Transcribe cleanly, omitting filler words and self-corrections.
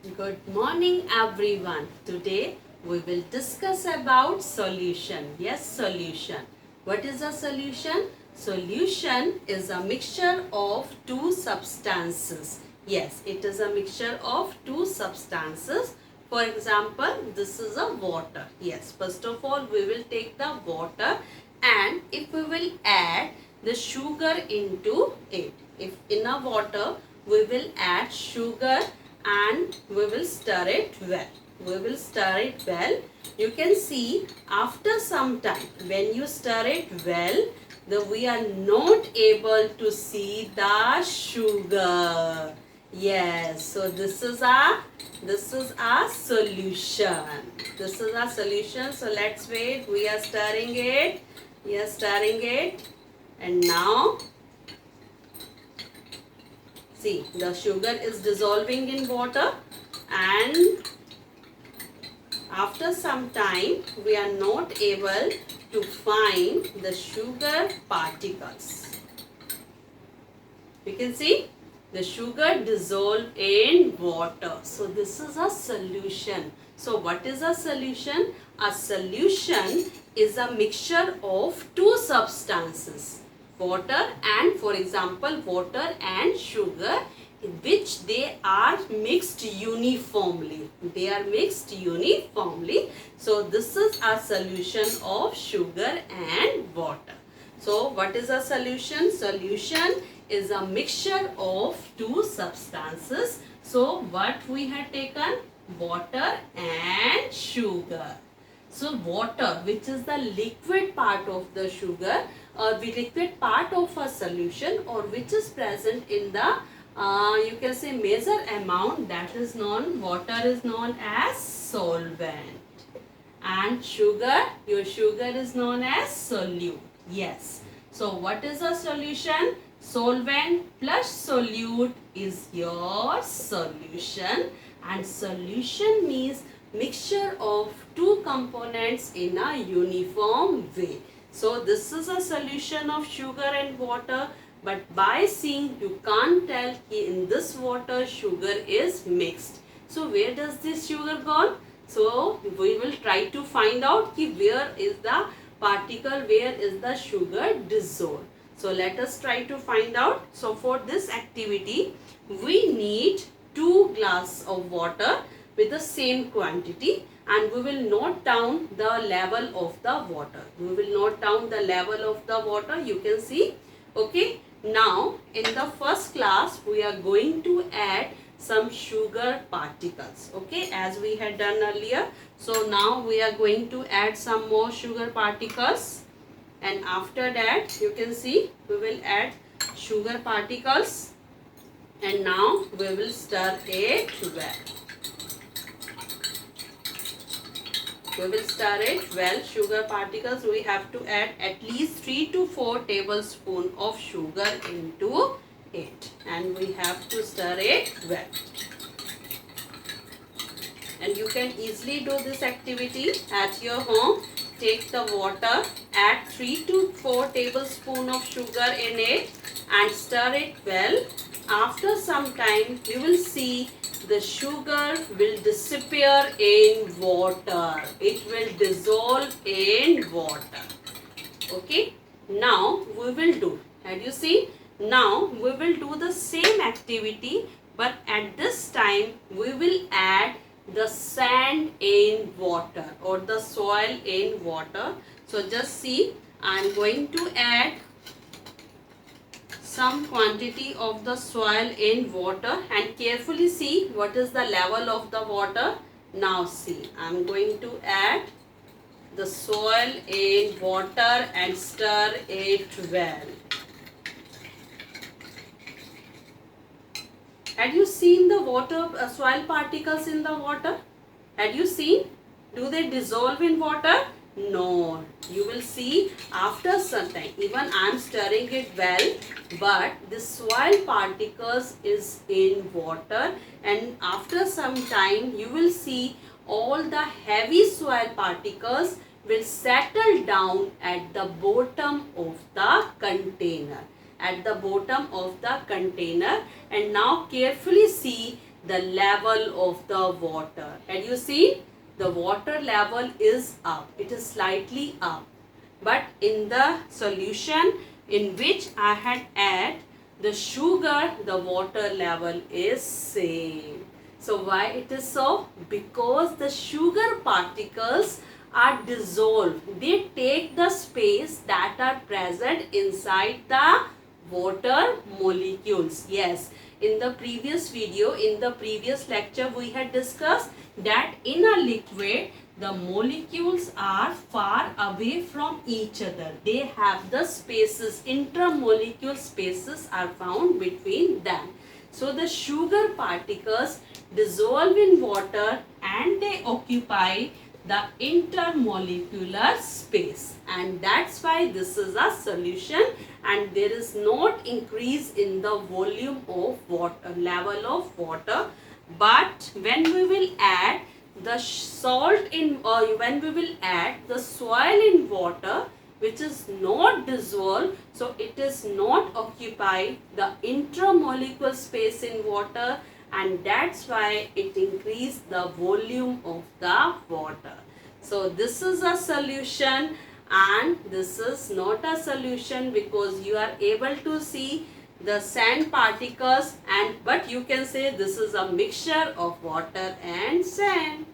Good morning everyone. Today we will discuss about solution. Yes, solution. What is a solution? Solution is a mixture of two substances. Yes, it is a mixture of two substances. For example, this is a water. Yes, first of all we will take the water, and if we will add the sugar into it. If in a water we will add sugar and we will stir it well. We will stir it well. You can see after some time when you stir it well, we are not able to see the sugar. Yes, so this is a solution. This is a solution. So let's wait. We are stirring it. We are stirring it, and now see, the sugar is dissolving in water, and after some time we are not able to find the sugar particles. You can see the sugar dissolved in water. So this is a solution. So what is a solution? A solution is a mixture of two substances, water and, for example, water and sugar, which they are mixed uniformly. They are mixed uniformly. So this is a solution of sugar and water. So what is a solution? Solution is a mixture of two substances. So what we had taken? Water and sugar. So water, which is the liquid part of the sugar, or the liquid part of a solution, or which is present in the you can say major amount, that is known, water is known as solvent, and sugar, your sugar is known as solute. Yes. So what is a solution? Solvent plus solute is your solution, and solution means mixture of two components in a uniform way. So this is a solution of sugar and water, but by seeing you can't tell in this water sugar is mixed. So where does this sugar gone? So we will try to find out where is the particle, where is the sugar dissolved. So let us try to find out. So for this activity we need 2 glass of water with the same quantity, and we will note down the level of the water. We will note down the level of the water. You can see. Okay. Now in the first glass we are going to add some sugar particles. Okay, as we had done earlier. So now we are going to add some more sugar particles, and after that you can see we will add sugar particles, and now we will stir it well. We will stir it well. Sugar particles, we have to add at least 3 to 4 tablespoons of sugar into it, and we have to stir it well. And you can easily do this activity at your home. Take the water, add 3 to 4 tablespoons of sugar in it and stir it well. After some time you will see the sugar will disappear in water. It will dissolve in water. Okay. Now we will do. Had you seen? Now we will do the same activity, but at this time we will add the sand in water, or the soil in water. So just see, I am going to add some quantity of the soil in water, and carefully see what is the level of the water. Now see, I am going to add the soil in water and stir it well. Had you seen the water soil particles in the water? Had you seen? Do they dissolve in water? No. You will see after some time. Even I am stirring it well, but the soil particles is in water, and after some time you will see all the heavy soil particles will settle down at the bottom of the container. At the bottom of the container, and now carefully see the level of the water. And you see, the water level is up. It is slightly up. But in the solution in which I had add the sugar, the water level is same. So why it is so? Because the sugar particles are dissolved. They take the space that are present inside the water molecules. Yes, in the previous video, in the previous lecture, we had discussed that in a liquid, the molecules are far away from each other. They have the spaces, intermolecule spaces are found between them. So the sugar particles dissolve in water and they occupy the intermolecular space, and that's why this is a solution and there is not increase in the volume of water, level of water. But when we will add the salt in, or when we will add the soil in water which is not dissolved, so it is not occupy the intramolecular space in water, and that's why it increase the volume of the water. So this is a solution and this is not a solution, because you are able to see the sand particles, and but you can say this is a mixture of water and sand.